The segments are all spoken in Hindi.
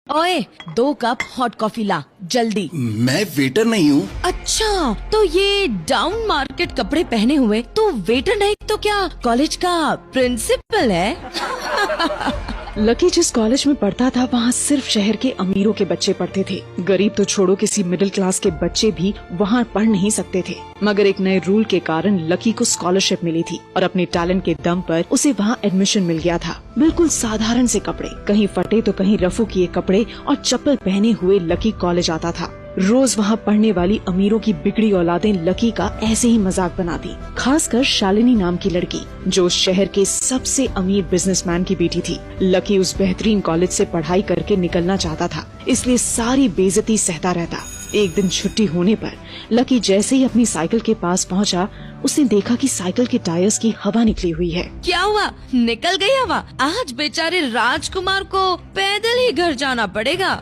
ओए, 2 कप हॉट कॉफी ला जल्दी। मैं वेटर नहीं हूँ। अच्छा, तो ये डाउन मार्केट कपड़े पहने हुए तो वेटर नहीं तो क्या कॉलेज का प्रिंसिपल है? लकी जिस कॉलेज में पढ़ता था वहाँ सिर्फ शहर के अमीरों के बच्चे पढ़ते थे। गरीब तो छोड़ो, किसी मिडिल क्लास के बच्चे भी वहाँ पढ़ नहीं सकते थे। मगर एक नए रूल के कारण लकी को स्कॉलरशिप मिली थी और अपने टैलेंट के दम पर उसे वहाँ एडमिशन मिल गया था। बिल्कुल साधारण से कपड़े, कहीं फटे तो कहीं रफू किए कपड़े और चप्पल पहने हुए लकी कॉलेज आता था। रोज वहाँ पढ़ने वाली अमीरों की बिगड़ी औलादें लकी का ऐसे ही मजाक बनाती, खासकर शालिनी नाम की लड़की जो उस शहर के सबसे अमीर बिजनेसमैन की बेटी थी। लकी उस बेहतरीन कॉलेज से पढ़ाई करके निकलना चाहता था, इसलिए सारी बेइज्जती सहता रहता। एक दिन छुट्टी होने पर लकी जैसे ही अपनी साइकिल के पास पहुंचा, उसने देखा कि साइकिल के टायर्स की हवा निकली हुई है। क्या हुआ? निकल गई हवा? आज बेचारे राजकुमार को पैदल ही घर जाना पड़ेगा।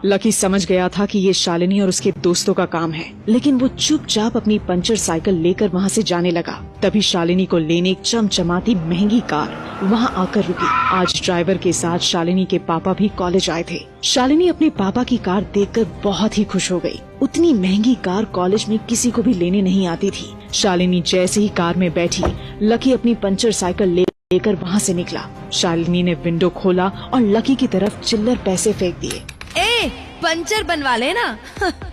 लकी समझ गया था कि ये शालिनी और उसके दोस्तों का काम है, लेकिन वो चुपचाप अपनी पंचर साइकिल लेकर वहाँ से जाने लगा। तभी शालिनी को लेने एक चमचमाती महंगी कार वहाँ आकर रुकी। आज ड्राइवर के साथ शालिनी के पापा भी कॉलेज आए थे। शालिनी अपने पापा की कार देखकर बहुत ही खुश हो गई। उतनी महंगी कार कॉलेज में किसी को भी लेने नहीं आती थी। शालिनी जैसे ही कार में बैठी, लकी अपनी पंचर साइकिल लेकर वहाँ से निकला। शालिनी ने विंडो खोला और लकी की तरफ चिल्लर पैसे फेंक दिए। पंचर बनवा लेना।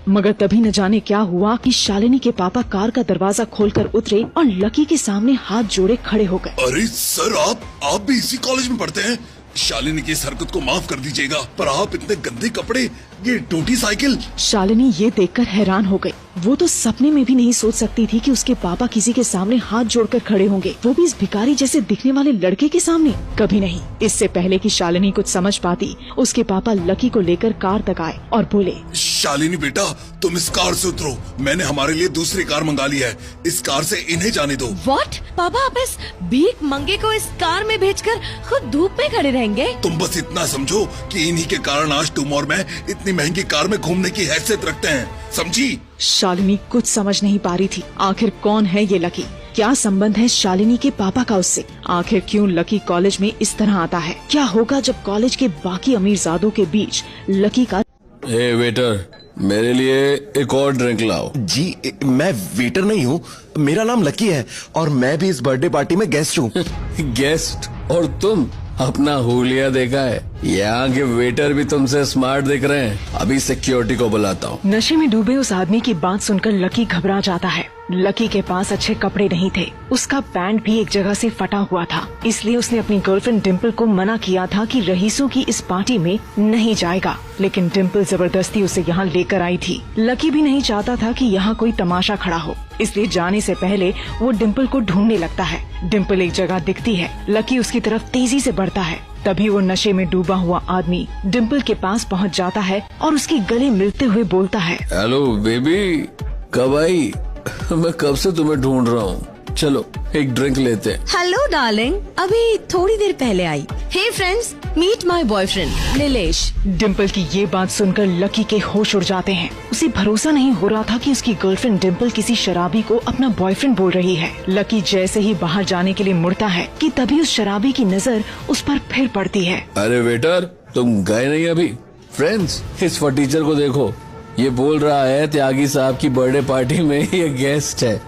मगर तभी न जाने क्या हुआ कि शालिनी के पापा कार का दरवाजा खोलकर उतरे और लकी के सामने हाथ जोड़े खड़े हो गए। अरे सर, आप भी इसी कॉलेज में पढ़ते हैं? शालिनी की इस हरकत को माफ कर दीजिएगा, पर आप इतने गंदे कपड़े, ये टूटी साइकिल। शालिनी ये देखकर हैरान हो गई। वो तो सपने में भी नहीं सोच सकती थी कि उसके पापा किसी के सामने हाथ जोड़कर खड़े होंगे, वो भी इस भिखारी जैसे दिखने वाले लड़के के सामने। कभी नहीं। इससे पहले कि शालिनी कुछ समझ पाती, उसके पापा लकी को लेकर कार तक आए और बोले, शालिनी बेटा, तुम इस कार से उतरो। मैंने हमारे लिए दूसरी कार मंगा ली है, इस कार से इन्हें जाने दो। व्हाट? पापा आप इस भीख मंगे को इस कार में भेजकर खुद धूप में खड़े रहेंगे? तुम बस इतना समझो कि इन्हीं के कारण आज तुम और मैं इतनी महंगी कार में घूमने की हैसियत रखते हैं, समझी? शालिनी कुछ समझ नहीं पा रही थी। आखिर कौन है ये लकी? क्या संबंध है शालिनी के पापा का उससे? आखिर क्यों लकी कॉलेज में इस तरह आता है? क्या होगा जब कॉलेज के बाकी अमीरजादों के बीच लकी का। ए वेटर, मेरे लिए एक और ड्रिंक लाओ। जी, मैं वेटर नहीं हूँ, मेरा नाम लकी है और मैं भी इस बर्थडे पार्टी में गेस्ट हूँ। गेस्ट? और तुम अपना हुलिया देखा है? यहाँ के वेटर भी तुमसे स्मार्ट दिख रहे हैं। अभी सिक्योरिटी को बुलाता हूँ। नशे में डूबे उस आदमी की बात सुनकर लकी घबरा जाता है। लकी के पास अच्छे कपड़े नहीं थे, उसका पैंट भी एक जगह से फटा हुआ था, इसलिए उसने अपनी गर्लफ्रेंड डिम्पल को मना किया था कि रईसों की इस पार्टी में नहीं जाएगा। लेकिन डिम्पल जबरदस्ती उसे यहाँ लेकर आई थी। लकी भी नहीं चाहता था कि यहाँ कोई तमाशा खड़ा हो, इसलिए जाने से पहले वो डिम्पल को ढूंढने लगता है। डिम्पल एक जगह दिखती है, लकी उसकी तरफ तेजी से बढ़ता है। तभी वो नशे में डूबा हुआ आदमी डिम्पल के पास पहुँच जाता है और उसके गले मिलते हुए बोलता है, हेलो बेबी, कब आई? मैं कब से तुम्हें ढूंढ रहा हूँ। चलो एक ड्रिंक लेते हैं। हेलो डार्लिंग, अभी थोड़ी देर पहले आई। Hey friends, meet my boyfriend Nilesh. Dimple की ये बात सुनकर लकी के होश उड़ जाते हैं। उसे भरोसा नहीं हो रहा था कि उसकी गर्लफ्रेंड डिम्पल किसी शराबी को अपना बॉयफ्रेंड बोल रही है। लकी जैसे ही बाहर जाने के लिए मुड़ता है कि तभी उस शराबी की नजर उस पर फिर पड़ती है। अरे वेटर, तुम गए नहीं अभी? फ्रेंड्स, इस फटीचर को देखो, ये बोल रहा है त्यागी साहब की बर्थडे पार्टी में ये गेस्ट है।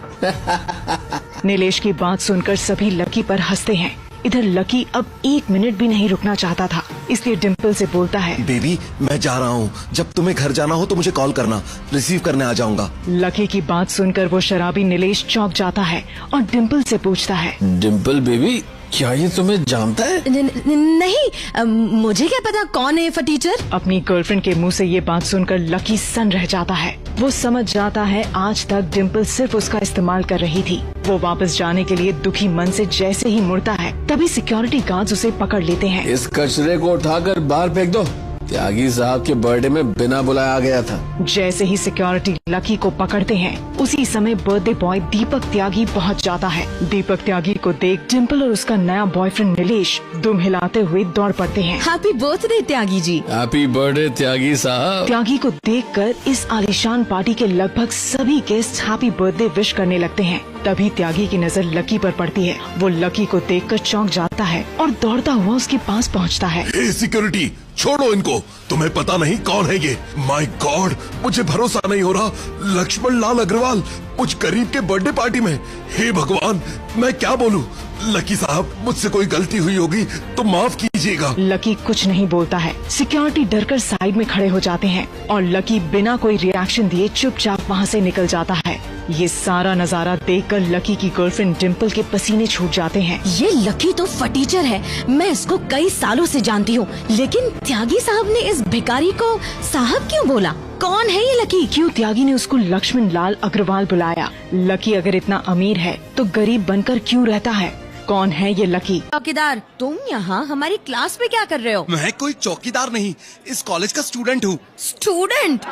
नीलेश की बात सुनकर सभी लकी पर हंसते हैं। इधर लकी अब 1 मिनट भी नहीं रुकना चाहता था, इसलिए डिम्पल से बोलता है, बेबी मैं जा रहा हूँ, जब तुम्हें घर जाना हो तो मुझे कॉल करना, रिसीव करने आ जाऊंगा। लकी की बात सुनकर वो शराबी नीलेश चौंक जाता है और डिम्पल से पूछता है, डिम्पल बेबी, क्या ये तुम्हें जानता है? नहीं, मुझे क्या पता कौन है ये फटीचर। अपनी गर्लफ्रेंड के मुंह से ये बात सुनकर लकी सन रह जाता है। वो समझ जाता है आज तक डिम्पल सिर्फ उसका इस्तेमाल कर रही थी। वो वापस जाने के लिए दुखी मन से जैसे ही मुड़ता है, तभी सिक्योरिटी गार्ड्स उसे पकड़ लेते हैं। इस कचरे को उठाकर बाहर फेंक दो, त्यागी साहब के बर्थडे में बिना बुलाया आ गया था। जैसे ही सिक्योरिटी लकी को पकड़ते हैं, उसी समय बर्थडे बॉय दीपक त्यागी पहुंच जाता है। दीपक त्यागी को देख डिम्पल और उसका नया बॉयफ्रेंड नीलेश दुम हिलाते हुए दौड़ पड़ते हैं। Happy birthday Tyagi ji. Happy birthday त्यागी साहब। त्यागी को देखकर इस आलीशान पार्टी के लगभग सभी गेस्ट हैप्पी बर्थडे विश करने लगते हैं। तभी त्यागी की नजर लकी पर पड़ती है। वो लकी को देखकर चौंक जाता है और दौड़ता हुआ उसके पास पहुंचता है। ए सिक्योरिटी, छोड़ो इनको, तुम्हें पता नहीं कौन है ये। माय गॉड, मुझे भरोसा नहीं हो रहा। लक्ष्मण लाल अग्रवाल कुछ गरीब के बर्थडे पार्टी में। हे भगवान, मैं क्या बोलूं। लकी साहब, मुझसे कोई गलती हुई होगी तो माफ कीजिएगा। लकी कुछ नहीं बोलता है। सिक्योरिटी डरकर साइड में खड़े हो जाते हैं और लकी बिना कोई रिएक्शन दिए चुपचाप वहाँ से निकल जाता है। ये सारा नजारा देखकर लकी की गर्लफ्रेंड डिम्पल के पसीने छूट जाते हैं। ये लकी तो फटीचर है, मैं इसको कई सालों से जानती हूँ, लेकिन त्यागी साहब ने इस भिखारी को साहब क्यों बोला? कौन है ये लकी? क्यों त्यागी ने उसको लक्ष्मण लाल अग्रवाल बुलाया? लकी अगर इतना अमीर है तो गरीब बनकर क्यों रहता है? कौन है ये लकी? चौकीदार, तुम यहाँ हमारी क्लास में क्या कर रहे हो? मैं कोई चौकीदार नहीं, इस कॉलेज का स्टूडेंट हूँ। स्टूडेंट?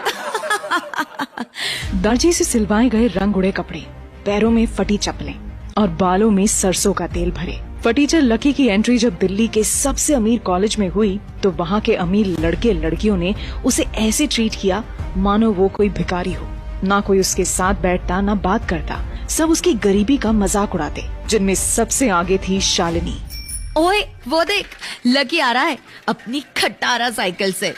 दर्जी से सिलवाए गए रंग उड़े कपड़े, पैरों में फटी चप्पलें और बालों में सरसों का तेल भरे। फटीचर लकी की एंट्री जब दिल्ली के सबसे अमीर कॉलेज में हुई तो वहाँ के अमीर लड़के लड़कियों ने उसे ऐसे ट्रीट किया मानो वो कोई भिखारी हो। ना कोई उसके साथ बैठता, ना बात करता। सब उसकी गरीबी का मजाक उड़ाते, जिनमें सबसे आगे थी शालिनी। ओए, वो देख, लकी आ रहा है अपनी खटारा साइकिल से।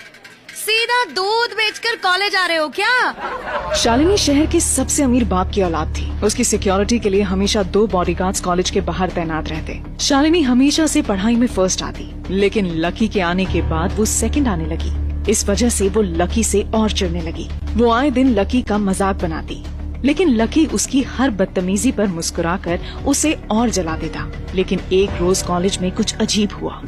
सीधा दूध बेचकर कॉलेज आ रहे हो क्या? शालिनी शहर के सबसे अमीर बाप की औलाद थी। उसकी सिक्योरिटी के लिए हमेशा 2 बॉडीगार्ड्स कॉलेज के बाहर तैनात रहते। शालिनी हमेशा से पढ़ाई में फर्स्ट आती, लेकिन लकी के आने के बाद वो सेकंड आने लगी। इस वजह से वो लकी से और चिढ़ने लगी। वो आए दिन लकी का मजाक बनाती, लेकिन लकी उसकी हर बदतमीजी पर मुस्कुराकर उसे और जला देता। लेकिन एक रोज कॉलेज में कुछ अजीब हुआ।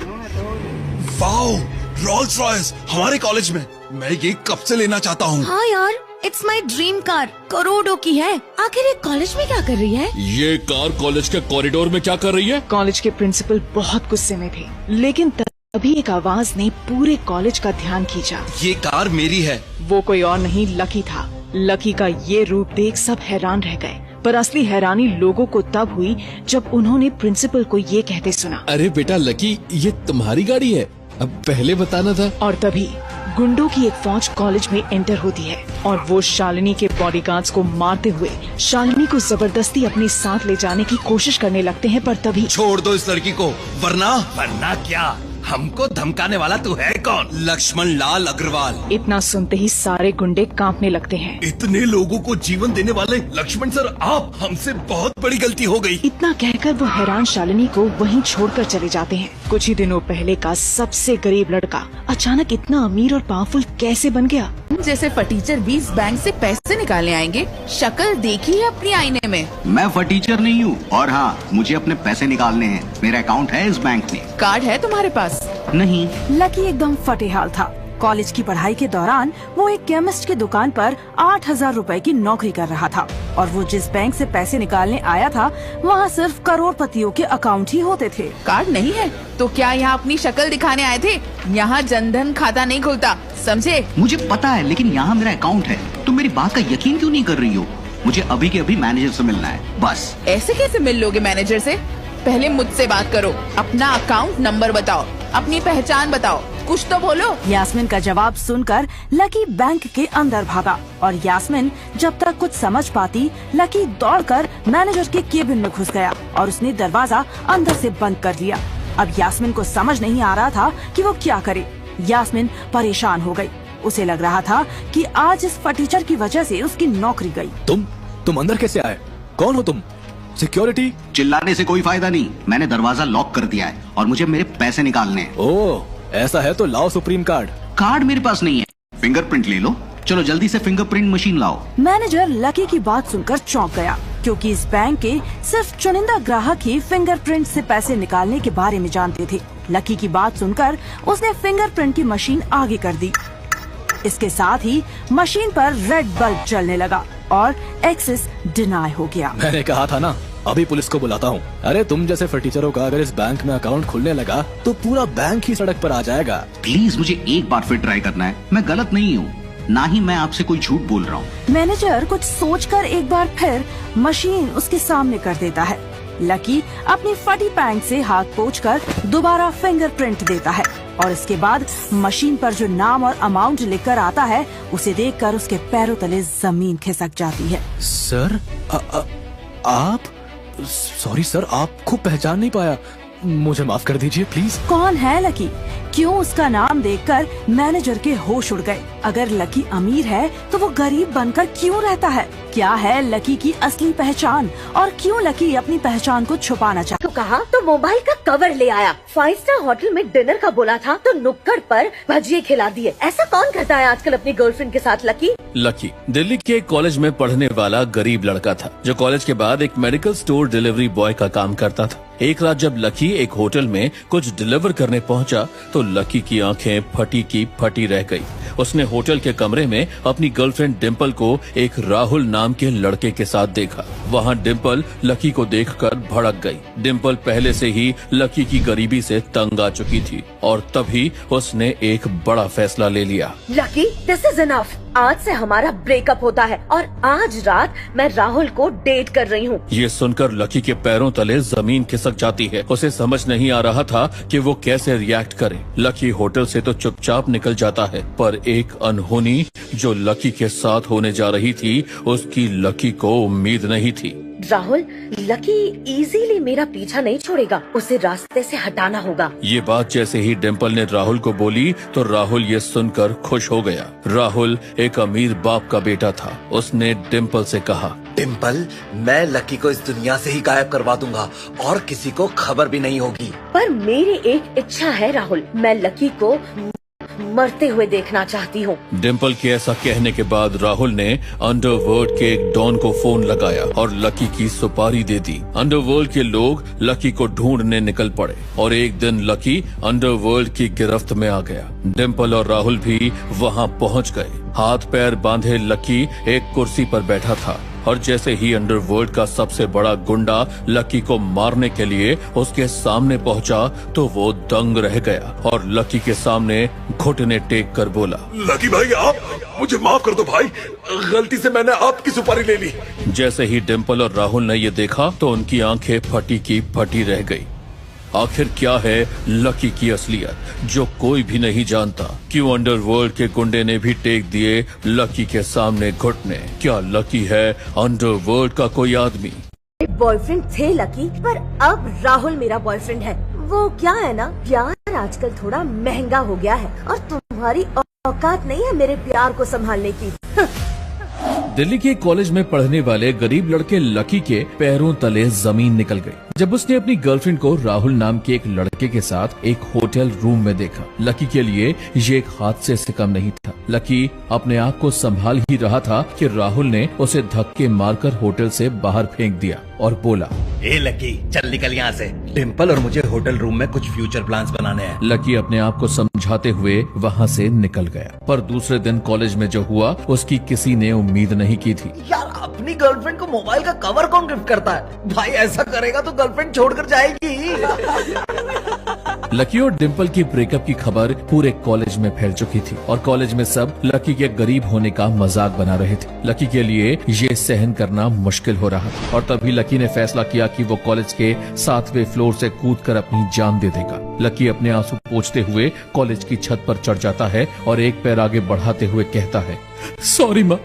वाओ, रोल्स रॉयस हमारे कॉलेज में। मैं ये कब से लेना चाहता हूँ। हाँ यार, इट्स माई ड्रीम कार, करोड़ों की है। आखिर ये कॉलेज में क्या कर रही है? ये कार कॉलेज के कॉरिडोर में क्या कर रही है? कॉलेज के प्रिंसिपल बहुत गुस्से में थे, लेकिन तभी एक आवाज ने पूरे कॉलेज का ध्यान खींचा। ये कार मेरी है। वो कोई और नहीं, लकी था। लकी का ये रूप देख सब हैरान रह गए, पर असली हैरानी लोगों को तब हुई जब उन्होंने प्रिंसिपल को ये कहते सुना, अरे बेटा लकी, ये तुम्हारी गाड़ी है, अब पहले बताना था। और तभी गुंडों की एक फौज कॉलेज में एंटर होती है और वो शालिनी के बॉडीगार्ड्स को मारते हुए शालिनी को जबरदस्ती अपने साथ ले जाने की कोशिश करने लगते हैं। पर तभी छोड़ दो इस लड़की को, वरना क्या? हमको धमकाने वाला तू है कौन? लक्ष्मण लाल अग्रवाल। इतना सुनते ही सारे गुंडे कांपने लगते हैं। इतने लोगों को जीवन देने वाले लक्ष्मण सर, आप, हमसे बहुत बड़ी गलती हो गई। इतना कहकर वो हैरान शालिनी को वहीं छोड़कर चले जाते हैं। कुछ ही दिनों पहले का सबसे गरीब लड़का अचानक इतना अमीर और पावरफुल कैसे बन गया? जैसे फटीचर भी इस बैंक से पैसे निकालने आएंगे। शक्ल देखी है अपनी आईने में? मैं फटीचर नहीं हूँ, और हाँ, मुझे अपने पैसे निकालने हैं। मेरा अकाउंट है इस बैंक में। कार्ड है तुम्हारे पास? नहीं। लकी एकदम फटेहाल था। कॉलेज की पढ़ाई के दौरान वो एक केमिस्ट की दुकान पर 8,000 रुपए की नौकरी कर रहा था, और वो जिस बैंक से पैसे निकालने आया था वहाँ सिर्फ करोड़पतियों के अकाउंट ही होते थे। कार्ड नहीं है तो क्या यहाँ अपनी शक्ल दिखाने आए थे? यहाँ जनधन खाता नहीं खुलता, समझे? मुझे पता है, लेकिन यहाँ मेरा अकाउंट है। तुम मेरी बात का यकीन क्यों नहीं कर रही हो? मुझे अभी के अभी मैनेजर से मिलना है, बस। ऐसे कैसे मिल लोगे मैनेजर से? पहले मुझसे बात करो, अपना अकाउंट नंबर बताओ, अपनी पहचान बताओ, कुछ तो बोलो। यास्मिन का जवाब सुनकर लकी बैंक के अंदर भागा, और यास्मिन जब तक कुछ समझ पाती, लकी दौड़कर मैनेजर के केबिन में घुस गया और उसने दरवाजा अंदर से बंद कर दिया। अब यास्मिन को समझ नहीं आ रहा था कि वो क्या करे। यास्मिन परेशान हो गई। उसे लग रहा था कि आज इस फटीचर की वजह से उसकी नौकरी गई। तुम अंदर कैसे आए? कौन हो तुम? सिक्योरिटी? चिल्लाने से कोई फायदा नहीं। मैंने दरवाजा लॉक कर दिया है और मुझे मेरे पैसे निकालने हैं। ओह, ऐसा है तो लाओ सुप्रीम कार्ड। कार्ड मेरे पास नहीं है। फिंगरप्रिंट ले लो। चलो जल्दी से फिंगरप्रिंट मशीन लाओ। मैनेजर लकी की बात सुनकर चौंक गया, क्योंकि इस बैंक के सिर्फ चुनिंदा ग्राहक ही फिंगरप्रिंट से पैसे निकालने के बारे में जानते थे। लकी की बात सुनकर उसने फिंगरप्रिंट की मशीन आगे कर दी। इसके साथ ही मशीन पर रेड बल्ब जलने लगा और एक्सेस डिनाई हो गया। मैंने कहा था ना, अभी पुलिस को बुलाता हूँ। अरे तुम जैसे फटीचरों का अगर इस बैंक में अकाउंट खुलने लगा तो पूरा बैंक ही सड़क पर आ जाएगा। प्लीज मुझे एक बार फिर ट्राई करना है। मैं गलत नहीं हूँ, ना ही मैं आपसे कोई झूठ बोल रहा हूँ। मैनेजर कुछ सोचकर एक बार फिर मशीन उसके सामने कर देता है। लकी अपनी फटी पैंट से हाथ पोंछकर दोबारा फिंगरप्रिंट देता है, और इसके बाद मशीन पर जो नाम और अमाउंट लिखकर आता है उसे देखकर उसके पैरों तले जमीन खिसक जाती है। सर, आप? सॉरी सर, आपको पहचान नहीं पाया, मुझे माफ कर दीजिए प्लीज। कौन है लकी? क्यों उसका नाम देखकर मैनेजर के होश उड़ गए? अगर लकी अमीर है तो वो गरीब बनकर क्यों रहता है? क्या है लकी की असली पहचान और क्यों लकी अपनी पहचान को छुपाना चाहता? तो कहा तो मोबाइल का कवर ले आया, 5 स्टार होटल में डिनर का बोला था तो नुक्कड़ पर भजिए खिला दिए। ऐसा कौन करता है आजकल अपनी गर्लफ्रेंड के साथ? लकी दिल्ली के एक कॉलेज में पढ़ने वाला गरीब लड़का था जो कॉलेज के बाद एक मेडिकल स्टोर डिलीवरी बॉय का काम करता था। एक रात जब लकी एक होटल में कुछ डिलीवर करने पहुंचा तो लकी की आंखें फटी की फटी रह गई। उसने होटल के कमरे में अपनी गर्लफ्रेंड डिम्पल को एक राहुल नाम के लड़के के साथ देखा। वहां डिम्पल लकी को देखकर भड़क गई। डिम्पल पहले से ही लकी की गरीबी से तंग आ चुकी थी और तभी उसने एक बड़ा फैसला ले लिया। Lucky, this is enough. आज से हमारा ब्रेकअप होता है और आज रात मैं राहुल को डेट कर रही हूँ। ये सुनकर लकी के पैरों तले जमीन खिसक जाती है। उसे समझ नहीं आ रहा था कि वो कैसे रिएक्ट करे। लकी होटल से तो चुपचाप निकल जाता है, पर एक अनहोनी जो लकी के साथ होने जा रही थी उसकी लकी को उम्मीद नहीं थी। राहुल, लकी इजीली मेरा पीछा नहीं छोड़ेगा, उसे रास्ते से हटाना होगा। ये बात जैसे ही डिम्पल ने राहुल को बोली तो राहुल ये सुनकर खुश हो गया। राहुल एक अमीर बाप का बेटा था। उसने डिम्पल से कहा, डिम्पल, मैं लकी को इस दुनिया से ही गायब करवा दूंगा और किसी को खबर भी नहीं होगी। पर मेरी एक इच्छा है राहुल, मैं लकी को मरते हुए देखना चाहती हूँ। डिम्पल के ऐसा कहने के बाद राहुल ने अंडरवर्ल्ड के एक डॉन को फोन लगाया और लकी की सुपारी दे दी। अंडरवर्ल्ड के लोग लकी को ढूंढने निकल पड़े और एक दिन लकी अंडरवर्ल्ड की गिरफ्त में आ गया। डिम्पल और राहुल भी वहाँ पहुँच गए। हाथ पैर बांधे लकी एक कुर्सी पर बैठा था और जैसे ही अंडरवर्ल्ड का सबसे बड़ा गुंडा लकी को मारने के लिए उसके सामने पहुंचा तो वो दंग रह गया और लकी के सामने घुटने टेक कर बोला, लकी भाई, आप मुझे माफ कर दो भाई, गलती से मैंने आपकी सुपारी ले ली। जैसे ही डिम्पल और राहुल ने ये देखा तो उनकी आंखें फटी की फटी रह गई। आखिर क्या है लकी की असलियत जो कोई भी नहीं जानता? क्यों अंडरवर्ल्ड के गुंडे ने भी टेक दिए लकी के सामने घुटने? क्या लकी है अंडरवर्ल्ड का कोई आदमी? बॉयफ्रेंड थे लकी, पर अब राहुल मेरा बॉयफ्रेंड है। वो क्या है ना, प्यार आजकल थोड़ा महंगा हो गया है और तुम्हारी औकात नहीं है मेरे प्यार को संभालने की। दिल्ली के कॉलेज में पढ़ने वाले गरीब लड़के लकी के पैरों तले जमीन निकल गई जब उसने अपनी गर्लफ्रेंड को राहुल नाम के एक लड़के के साथ एक होटल रूम में देखा। लकी के लिए ये एक हादसे से कम नहीं था। लकी अपने आप को संभाल ही रहा था कि राहुल ने उसे धक्के मारकर होटल से बाहर फेंक दिया और बोला, ए लकी, चल निकल यहाँ से। डिम्पल और मुझे होटल रूम में कुछ फ्यूचर प्लान्स बनाने हैं। लकी अपने आप को समझाते हुए वहाँ से निकल गया, पर दूसरे दिन कॉलेज में जो हुआ उसकी किसी ने उम्मीद नहीं की थी। यार, अपनी गर्लफ्रेंड को मोबाइल का कवर कौन गिफ्ट करता है? भाई ऐसा करेगा तो गर्लफ्रेंड छोड़कर जाएगी। लकी और डिम्पल की ब्रेकअप की खबर पूरे कॉलेज में फैल चुकी थी और कॉलेज में सब लकी के गरीब होने का मजाक बना रहे थे। लकी के लिए ये सहन करना मुश्किल हो रहा था और तभी लकी ने फैसला किया कि वो कॉलेज के 7वें फ्लोर से कूदकर अपनी जान दे देगा। लकी अपने आंसू पोंछते हुए कॉलेज की छत पर चढ़ जाता है और एक पैर आगे बढ़ाते हुए कहता है, सॉरी माँ,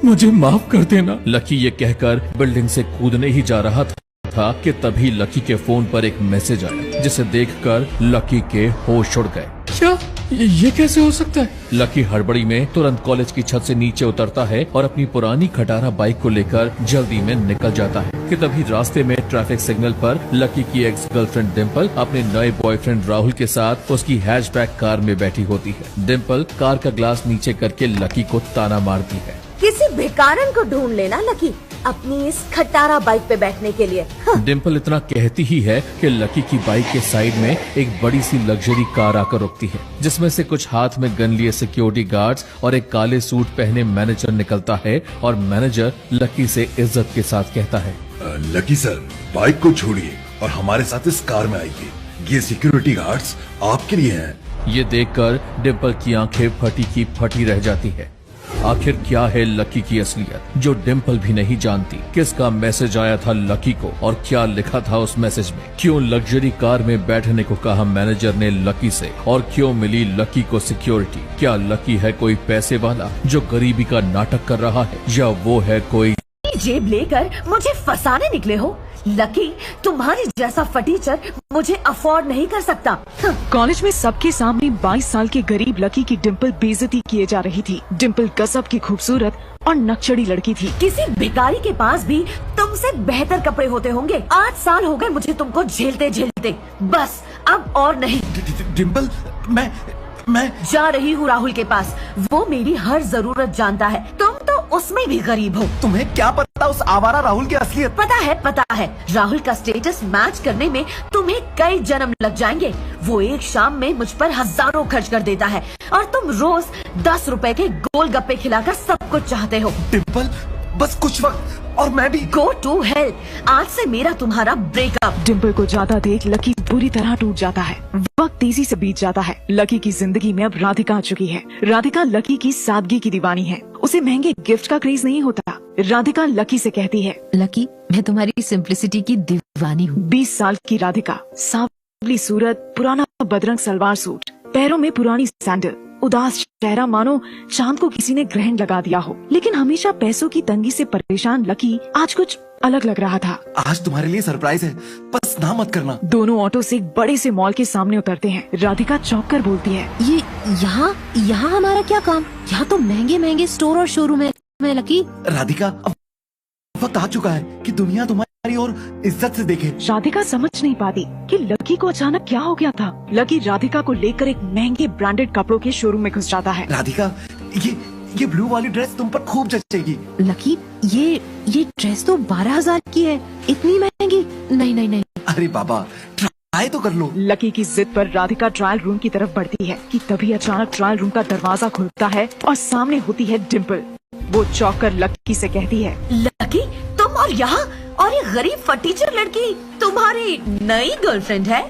मुझे माफ कर देना। लकी ये कहकर बिल्डिंग से कूदने ही जा रहा था कि तभी लकी के फोन पर एक मैसेज आया जिसे देखकर लकी के होश उड़ गए। क्या ये कैसे हो सकता है? लकी हड़बड़ी में तुरंत कॉलेज की छत से नीचे उतरता है और अपनी पुरानी खटारा बाइक को लेकर जल्दी में निकल जाता है कि तभी रास्ते में ट्रैफिक सिग्नल पर लकी की एक्स गर्लफ्रेंड डिम्पल अपने नए बॉयफ्रेंड राहुल के साथ उसकी हैचबैक कार में बैठी होती है। डिम्पल कार का ग्लास नीचे करके लकी को ताना मारती है, किसी भिखारन को ढूंढ लेना लकी अपनी इस खटारा बाइक पे बैठने के लिए। डिम्पल इतना कहती ही है कि लकी की बाइक के साइड में एक बड़ी सी लग्जरी कार आकर रुकती है जिसमें से कुछ हाथ में गन लिए सिक्योरिटी गार्ड्स और एक काले सूट पहने मैनेजर निकलता है और मैनेजर लकी से इज्जत के साथ कहता है, लकी सर, बाइक को छोड़िए और हमारे साथ इस कार में आइए। ये सिक्योरिटी गार्ड्स आपके लिए हैं। ये देखकर डिम्पल की आंखें फटी की फटी रह जाती है। आखिर क्या है लकी की असलियत जो डिम्पल भी नहीं जानती? किसका मैसेज आया था लकी को और क्या लिखा था उस मैसेज में? क्यों लग्जरी कार में बैठने को कहा मैनेजर ने लकी से और क्यों मिली लकी को सिक्योरिटी? क्या लकी है कोई पैसे वाला जो गरीबी का नाटक कर रहा है या वो है कोई जेब लेकर मुझे फंसाने निकले हो? लकी, तुम्हारी जैसा फटीचर मुझे अफोर्ड नहीं कर सकता। कॉलेज में सबके सामने 22 साल के गरीब लकी की डिम्पल बेइज्जती किए जा रही थी। डिम्पल गजब की खूबसूरत और नक्शड़ी लड़की थी। किसी भिखारी के पास भी तुमसे बेहतर कपड़े होते होंगे। 8 साल हो गए मुझे तुमको झेलते झेलते, बस अब और नहीं। डिम्पल, मैं जा रही हूँ राहुल के पास। वो मेरी हर जरूरत जानता है। तुम तो उसमें भी गरीब हो। तुम्हें क्या पता उस आवारा राहुल की असलियत? पता है। राहुल का स्टेटस मैच करने में तुम्हें कई जन्म लग जाएंगे। वो एक शाम में मुझ पर हजारों खर्च कर देता है और तुम रोज 10 रुपए के गोलगप्पे खिलाकर सब कुछ चाहते हो। डिम्पल, बस कुछ वक्त और मैं भी। Go to hell. आज से मेरा तुम्हारा ब्रेकअप। डिम्पल को जाता देख लकी बुरी तरह टूट जाता है। वक्त तेजी से बीत जाता है। लकी की जिंदगी में अब राधिका आ चुकी है। राधिका लकी की सादगी की दीवानी है। उसे महंगे गिफ्ट का क्रेज नहीं होता। राधिका लकी से कहती है, लकी, मैं तुम्हारी सिंप्लिसिटी की दीवानी हूँ। 20 साल की राधिका, सांवली सूरत, पुराना बदरंग सलवार सूट, पैरों में पुरानी सैंडल, उदास चेहरा मानो चांद को किसी ने ग्रहण लगा दिया हो। लेकिन हमेशा पैसों की तंगी से परेशान लकी आज कुछ अलग लग रहा था। आज तुम्हारे लिए सरप्राइज है, बस ना मत करना। दोनों ऑटो से एक बड़े से मॉल के सामने उतरते हैं। राधिका चौंक कर बोलती है, ये यहाँ हमारा क्या काम? यहाँ तो महंगे स्टोर और शोरूम है लकी। राधिका, अब वक्त आ चुका है कि दुनिया तुम्हारी और इज्जत से देखे। राधिका समझ नहीं पाती कि लकी को अचानक क्या हो गया था। लकी राधिका को लेकर एक महंगे ब्रांडेड कपड़ों के शोरूम में घुस जाता है। राधिका, ये ब्लू वाली ड्रेस तुम पर खूब जचेगी। लकी, ये ड्रेस तो 12,000 की है, इतनी महंगी? नहीं। अरे बाबा, ट्राई तो कर लो। लकी की जिद पर राधिका ट्रायल रूम की तरफ बढ़ती है कि तभी अचानक ट्रायल रूम का दरवाजा खुलता है और सामने होती है डिम्पल। वो चौंक कर लकी से कहती है, लकी, तुम और यहाँ? और ये गरीब फटीचर लड़की तुम्हारी नई गर्लफ्रेंड है?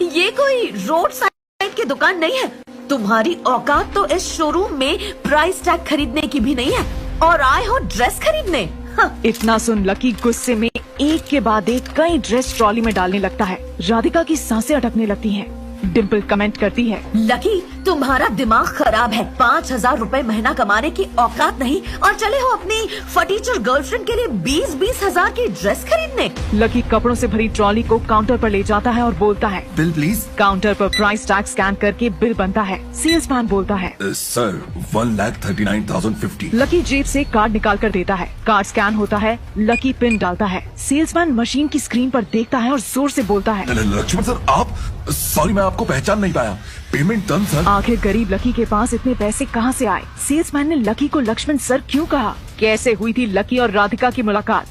ये कोई रोड साइड की दुकान नहीं है। तुम्हारी औकात तो इस शोरूम में प्राइस टैग खरीदने की भी नहीं है और आए हो ड्रेस खरीदने। इतना सुन लकी गुस्से में एक के बाद एक कई ड्रेस ट्रॉली में डालने लगता है। राधिका की सांसें अटकने लगती हैं। डिम्पल कमेंट करती है, लकी, तुम्हारा दिमाग खराब है। 5,000 रुपए महीना कमाने की औकात नहीं और चले हो अपनी फटीचर गर्लफ्रेंड के लिए 20 हजार की ड्रेस खरीदने। लकी कपड़ों से भरी ट्रॉली को काउंटर पर ले जाता है और बोलता है, बिल प्लीज। काउंटर पर प्राइस टैग स्कैन करके बिल बनता है। सेल्समैन बोलता है, सर 1,39,050। लकी जेब से कार्ड निकाल कर देता है। कार्ड स्कैन होता है। लकी पिन डालता है। सेल्समैन मशीन की स्क्रीन पर देखता है और जोर से बोलता है, लक्ष्मण सर, आप? सॉरी, मैं आपको पहचान नहीं पाया। Payment done sir. आखिर गरीब लकी के पास इतने पैसे कहां से आए? सेल्समैन ने लकी को लक्ष्मण सर क्यों कहा? कैसे हुई थी लकी और राधिका की मुलाकात?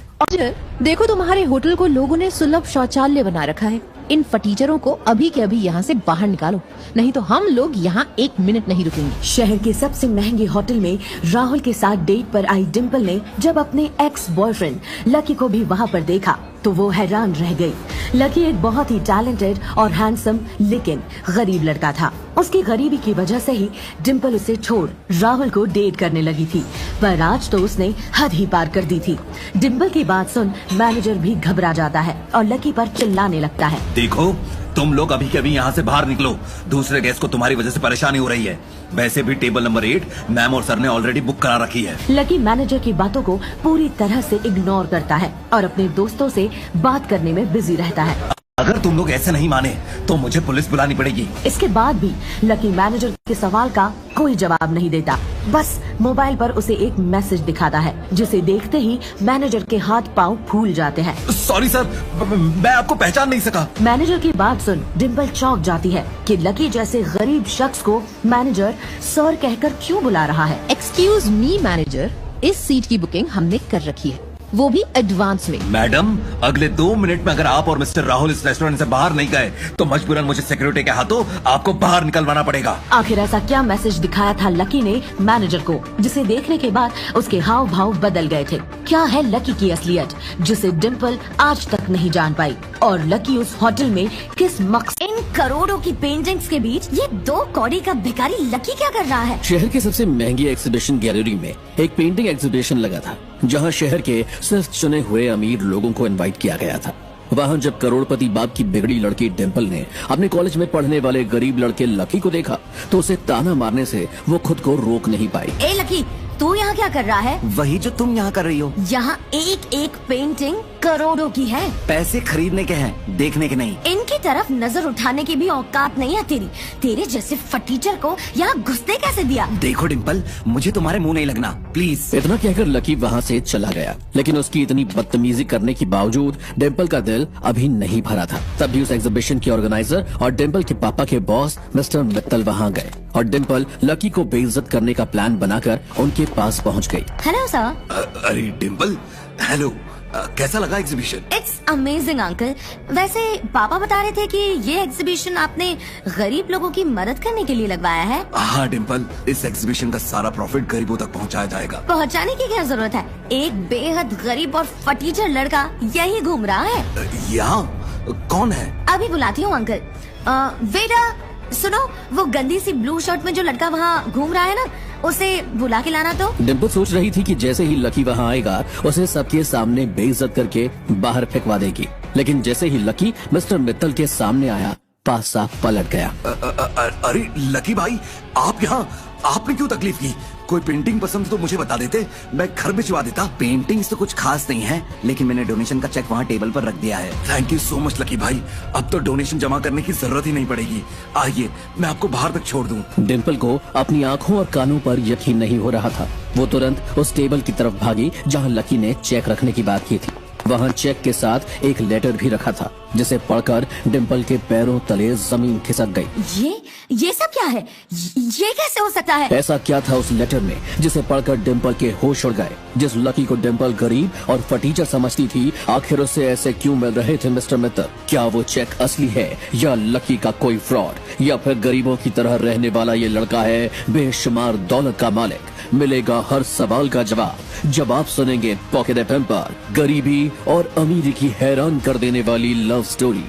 देखो, तुम्हारे होटल को लोगों ने सुलभ शौचालय बना रखा है। इन फटीचरों को अभी के अभी यहाँ से बाहर निकालो, नहीं तो हम लोग यहाँ 1 मिनट नहीं रुकेंगे। शहर के सबसे महंगे होटल में राहुल के साथ डेट पर आई डिम्पल ने जब अपने एक्स बॉयफ्रेंड लकी को भी वहाँ पर देखा तो वो हैरान रह गई। लकी एक बहुत ही टैलेंटेड और हैंडसम लेकिन गरीब लड़का था। उसकी गरीबी की वजह से ही डिम्पल उसे छोड़ राहुल को डेट करने लगी थी, पर आज तो उसने हद ही पार कर दी थी। डिम्पल की बात सुन मैनेजर भी घबरा जाता है और लकी पर चिल्लाने लगता है, देखो, तुम लोग अभी के अभी यहाँ से बाहर निकलो। दूसरे गेस्ट को तुम्हारी वजह से परेशानी हो रही है। वैसे भी टेबल नंबर 8 मैम और सर ने ऑलरेडी बुक करा रखी है। लकी मैनेजर की बातों को पूरी तरह से इग्नोर करता है और अपने दोस्तों से बात करने में बिजी रहता है। अगर तुम लोग ऐसे नहीं माने तो मुझे पुलिस बुलानी पड़ेगी। इसके बाद भी लकी मैनेजर के सवाल का कोई जवाब नहीं देता। बस मोबाइल पर उसे एक मैसेज दिखाता है जिसे देखते ही मैनेजर के हाथ पांव फूल जाते हैं। सॉरी सर, मैं आपको पहचान नहीं सका। मैनेजर की बात सुन डिम्पल चौंक जाती है कि लकी जैसे गरीब शख्स को मैनेजर सर कहकर क्यों बुला रहा है। एक्सक्यूज मी मैनेजर, इस सीट की बुकिंग हमने कर रखी है, वो भी एडवांस में। मैडम, अगले 2 मिनट में अगर आप और मिस्टर राहुल इस रेस्टोरेंट से बाहर नहीं गए तो मजबूरन मुझे सिक्योरिटी के हाथों आपको बाहर निकलवाना पड़ेगा। आखिर ऐसा क्या मैसेज दिखाया था लकी ने मैनेजर को जिसे देखने के बाद उसके हाव भाव बदल गए थे? क्या है लकी की असलियत जिसे डिम्पल आज तक नहीं जान पाई? और लकी उस होटल में किस मकसद? इन करोड़ों की पेंटिंग्स के बीच ये 2 कौड़ी का भिखारी लकी क्या कर रहा है? शहर के सबसे महंगी एग्जीबिशन गैलरी में एक पेंटिंग एग्जीबिशन लगा था जहां शहर के सिर्फ चुने हुए अमीर लोगों को इनवाइट किया गया था। वहां जब करोड़पति बाप की बिगड़ी लड़की डिम्पल ने अपने कॉलेज में पढ़ने वाले गरीब लड़के लकी को देखा तो उसे ताना मारने से वो खुद को रोक नहीं पाई। ए लकी, तू यहाँ क्या कर रहा है? वही जो तुम यहाँ कर रही हो। यहाँ एक एक पेंटिंग करोड़ों की है। पैसे खरीदने के हैं, देखने के नहीं। इनकी तरफ नजर उठाने की भी औकात नहीं है तेरी। तेरे जैसे फटीचर को यहाँ घुसने कैसे दिया? देखो डिम्पल, मुझे तुम्हारे मुंह नहीं लगना, प्लीज। इतना कहकर लकी वहाँ से चला गया, लेकिन उसकी इतनी बदतमीजी करने के बावजूद डिम्पल का दिल अभी नहीं भरा था। तभी उस एग्जीबिशन के ऑर्गेनाइजर और डिम्पल के पापा के बॉस मिस्टर मित्तल वहाँ गए और डिम्पल लकी को बेइज्जत करने का प्लान बनाकर उनके पास पहुँच गयी। Hello sir. अरे डिम्पल, हेलो। कैसा लगा एग्जीबिशन? It's amazing uncle. वैसे पापा बता रहे थे कि ये एग्जीबिशन आपने गरीब लोगों की मदद करने के लिए लगवाया है। हाँ डिम्पल, इस एग्जीबिशन का सारा प्रॉफिट गरीबों तक पहुँचाया जाएगा। पहुँचाने की क्या जरूरत है? एक बेहद गरीब और फटीचर लड़का यही घूम रहा है। यहाँ कौन है? अभी बुलाती हूँ अंकल। बेटा सुनो, वो गंदी सी ब्लू शर्ट में जो लड़का वहाँ घूम रहा है ना, उसे बुला के लाना तो। डिम्पल सोच रही थी कि जैसे ही लकी वहाँ आएगा उसे सबके सामने बेइज्जत करके बाहर फेंकवा देगी, लेकिन जैसे ही लकी मिस्टर मित्तल के सामने आया पासा पलट गया। अरे लकी भाई, आप यहाँ, आपने क्यों तकलीफ की? कोई पेंटिंग पसंद तो मुझे बता देते, मैं घर भिजवा देता। पेंटिंग्स तो कुछ खास नहीं है, लेकिन मैंने डोनेशन का चेक वहाँ टेबल पर रख दिया है। Thank you so much lucky भाई, अब तो डोनेशन जमा करने की जरूरत ही नहीं पड़ेगी। आइए मैं आपको बाहर तक छोड़ दूँ। डिम्पल को अपनी आँखों और कानों पर यकीन नहीं हो रहा था। वो तुरंत उस टेबल की तरफ भागी जहाँ लकी ने चेक रखने की बात की थी। वहाँ चेक के साथ एक लेटर भी रखा था, जिसे पढ़कर डिम्पल के पैरों तले जमीन खिसक गई। ये सब क्या है? ये कैसे हो सकता है? ऐसा क्या था उस लेटर में जिसे पढ़कर डिम्पल के होश उड़ गए? जिस लकी को डिम्पल गरीब और फटीचर समझती थी, आखिर उसे ऐसे क्यों मिल रहे थे मिस्टर मित्तल? क्या वो चेक असली है या लकी का कोई फ्रॉड, या फिर गरीबों की तरह रहने वाला ये लड़का है बेशुमार दौलत का मालिक? मिलेगा हर सवाल का जवाब जब आप सुनेंगे पॉकेट एफएम पर गरीबी और अमीरी की हैरान कर देने वाली लव स्टोरी।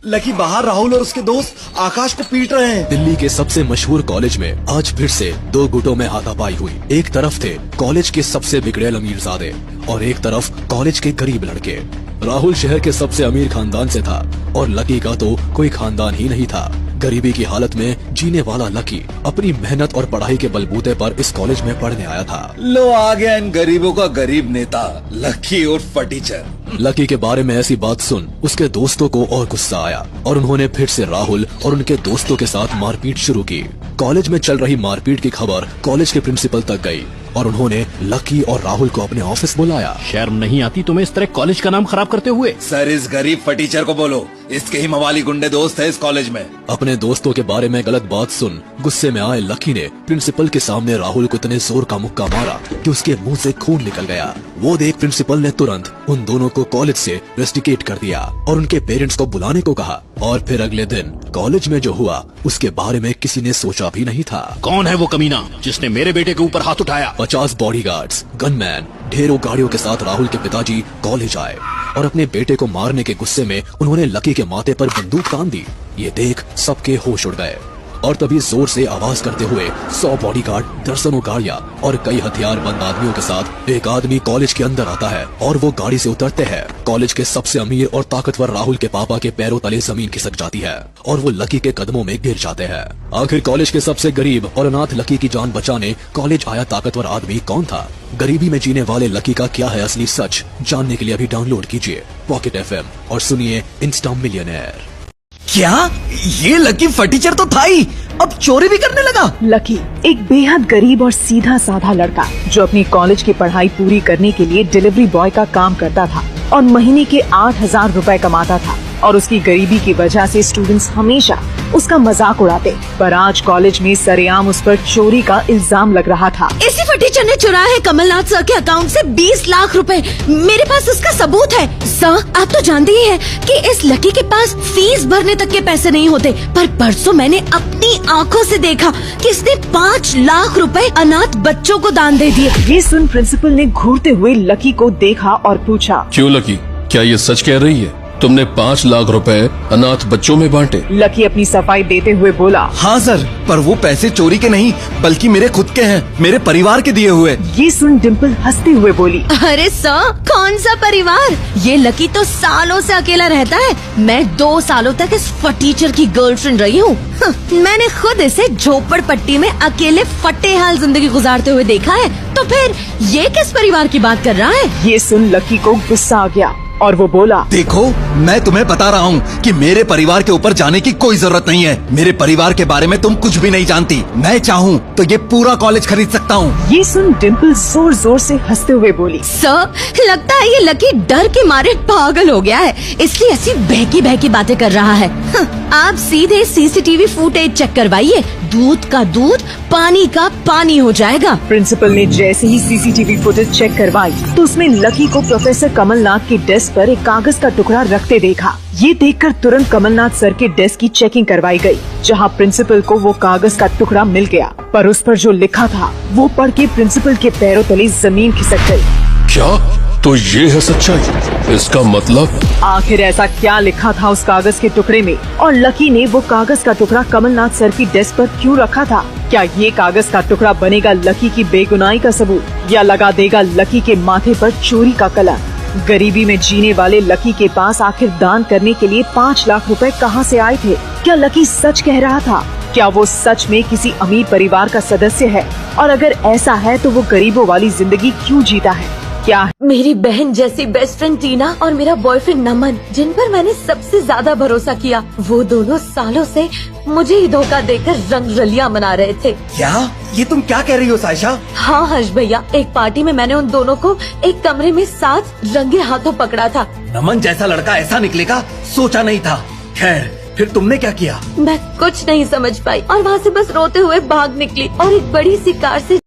लकी बाहर राहुल और उसके दोस्त आकाश को पीट रहे हैं। दिल्ली के सबसे मशहूर कॉलेज में आज फिर से दो गुटों में हाथापाई हुई। एक तरफ थे कॉलेज के सबसे बिगड़ेल अमीरजादे और एक तरफ कॉलेज के गरीब लड़के। राहुल शहर के सबसे अमीर खानदान से था और लकी का तो कोई खानदान ही नहीं था। गरीबी की हालत में जीने वाला लकी अपनी मेहनत और पढ़ाई के बलबूते पर इस कॉलेज में पढ़ने आया था। लो आ गया इन गरीबों का गरीब नेता, लकी और फटीचर। लकी के बारे में ऐसी बात सुन उसके दोस्तों को और गुस्सा आया और उन्होंने फिर से राहुल और उनके दोस्तों के साथ मारपीट शुरू की। कॉलेज में चल रही मारपीट की खबर कॉलेज के प्रिंसिपल तक गई और उन्होंने लकी और राहुल को अपने ऑफिस बुलाया। शर्म नहीं आती तुम्हें इस तरह कॉलेज का नाम खराब करते हुए? सर इस गरीब फटीचर को बोलो, इसके ही मवाली गुंडे दोस्त है इस कॉलेज में। अपने दोस्तों के बारे में गलत बात सुन गुस्से में आए लकी ने प्रिंसिपल के सामने राहुल को इतने जोर का मुक्का मारा कि उसके मुंह से खून निकल गया। वो देख प्रिंसिपल ने तुरंत उन दोनों को कॉलेज से रेस्टिकेट कर दिया और उनके पेरेंट्स को बुलाने को कहा। और फिर अगले दिन कॉलेज में जो हुआ उसके बारे में किसी ने सोचा भी नहीं था। कौन है वो कमीना जिसने मेरे बेटे के ऊपर हाथ उठाया? 50 बॉडीगार्ड्स, गनमैन, ढेरों गाड़ियों के साथ राहुल के पिताजी कॉलेज आए और अपने बेटे को मारने के गुस्से में उन्होंने लकी के माथे पर बंदूक तान दी। ये देख सबके होश उड़ गए और तभी जोर से आवाज करते हुए 100 बॉडीगार्ड, दर्जनों गाड़ियां और कई हथियारबंद आदमियों के साथ एक आदमी कॉलेज के अंदर आता है और वो गाड़ी से उतरते हैं। कॉलेज के सबसे अमीर और ताकतवर राहुल के पापा के पैरों तले जमीन खिसक जाती है और वो लकी के कदमों में गिर जाते हैं। आखिर कॉलेज के सबसे गरीब और अनाथ लकी की जान बचाने कॉलेज आया ताकतवर आदमी कौन था? गरीबी में जीने वाले लकी का क्या है असली सच? जानने के लिए अभी डाउनलोड कीजिए पॉकेट एफएम और सुनिए इंस्टा मिलियनेयर। क्या ये लकी फटीचर तो था ही, अब चोरी भी करने लगा? लकी एक बेहद गरीब और सीधा साधा लड़का जो अपनी कॉलेज की पढ़ाई पूरी करने के लिए डिलीवरी बॉय का काम करता था और महीने के 8,000 रुपए कमाता था और उसकी गरीबी की वजह से स्टूडेंट्स हमेशा उसका मजाक उड़ाते। पर आज कॉलेज में सरेआम उस पर चोरी का इल्जाम लग रहा था। इसी फटीचर ने चुराया है कमलनाथ सर के अकाउंट से 20 लाख रुपए। मेरे पास उसका सबूत है। सर आप तो जानते ही हैं कि इस लकी के पास फीस भरने तक के पैसे नहीं होते, पर परसों मैंने अपनी आंखों से देखा कि इसने 5 लाख रुपए अनाथ बच्चों को दान दे दिए। ये सुन प्रिंसिपल ने घूरते हुए लकी को देखा और पूछा, क्यों लकी, क्या ये सच कह रही है? तुमने 5 लाख रुपए अनाथ बच्चों में बांटे। लकी अपनी सफाई देते हुए बोला, हाँ सर, पर वो पैसे चोरी के नहीं बल्कि मेरे खुद के हैं, मेरे परिवार के दिए हुए। ये सुन डिम्पल हंसते हुए बोली, अरे सर, कौन सा परिवार? ये लकी तो सालों से अकेला रहता है। मैं 2 सालों तक इस फटीचर की गर्लफ्रेंड रही हूँ। मैंने खुद इसे झोपड़पट्टी में अकेले फटे हाल जिंदगी गुजारते हुए देखा है, तो फिर ये किस परिवार की बात कर रहा है? ये सुन लकी को गुस्सा आ गया और वो बोला, देखो मैं तुम्हें बता रहा हूँ कि मेरे परिवार के ऊपर जाने की कोई जरूरत नहीं है। मेरे परिवार के बारे में तुम कुछ भी नहीं जानती। मैं चाहूँ तो ये पूरा कॉलेज खरीद सकता हूँ। ये सुन डिम्पल जोर जोर से हंसते हुए बोली, सर, लगता है ये लकी डर के मारे पागल हो गया है, इसलिए ऐसी बहकी बहकी बातें कर रहा है। आप सीधे सीसीटीवी फुटेज चेक करवाइए, दूध का दूध, पानी का पानी हो जाएगा। प्रिंसिपल ने जैसे ही सीसीटीवी फुटेज चेक करवाई तो उसमें लकी को प्रोफेसर कमलनाथ की डेस्क पर एक कागज का टुकड़ा रखते देखा। ये देखकर तुरंत कमलनाथ सर के डेस्क की चेकिंग करवाई गई, जहां प्रिंसिपल को वो कागज का टुकड़ा मिल गया, पर उस पर जो लिखा था वो पढ़ के प्रिंसिपल के पैरों तले जमीन खिसक गई। क्या? तो ये है सच्चाई? इसका मतलब आखिर ऐसा क्या लिखा था उस कागज के टुकड़े में, और लकी ने वो कागज का टुकड़ा कमलनाथ सर की डेस्क पर क्यों रखा था? क्या ये कागज का टुकड़ा बनेगा लकी की बेगुनाही का सबूत, या लगा देगा लकी के माथे पर चोरी का कलंक? गरीबी में जीने वाले लकी के पास आखिर दान करने के लिए 5 लाख रुपए कहां से आए थे? क्या लकी सच कह रहा था? क्या वो सच में किसी अमीर परिवार का सदस्य है? और अगर ऐसा है तो वो गरीबों वाली जिंदगी क्यों जीता है? क्या मेरी बहन जैसी बेस्ट फ्रेंड टीना और मेरा बॉयफ्रेंड नमन, जिन पर मैंने सबसे ज्यादा भरोसा किया, वो दोनों सालों से मुझे ही धोखा देकर रंग रलियां मना रहे थे। क्या? ये तुम क्या कह रही हो साइशा? हाँ हर्ष भैया, एक पार्टी में मैंने उन दोनों को एक कमरे में साथ रंगे हाथों पकड़ा था। नमन जैसा लड़का ऐसा निकलेगा सोचा नहीं था। खैर, फिर तुमने क्या किया? मैं कुछ नहीं समझ पाई और वहाँ से बस रोते हुए भाग निकली और एक बड़ी सी कार से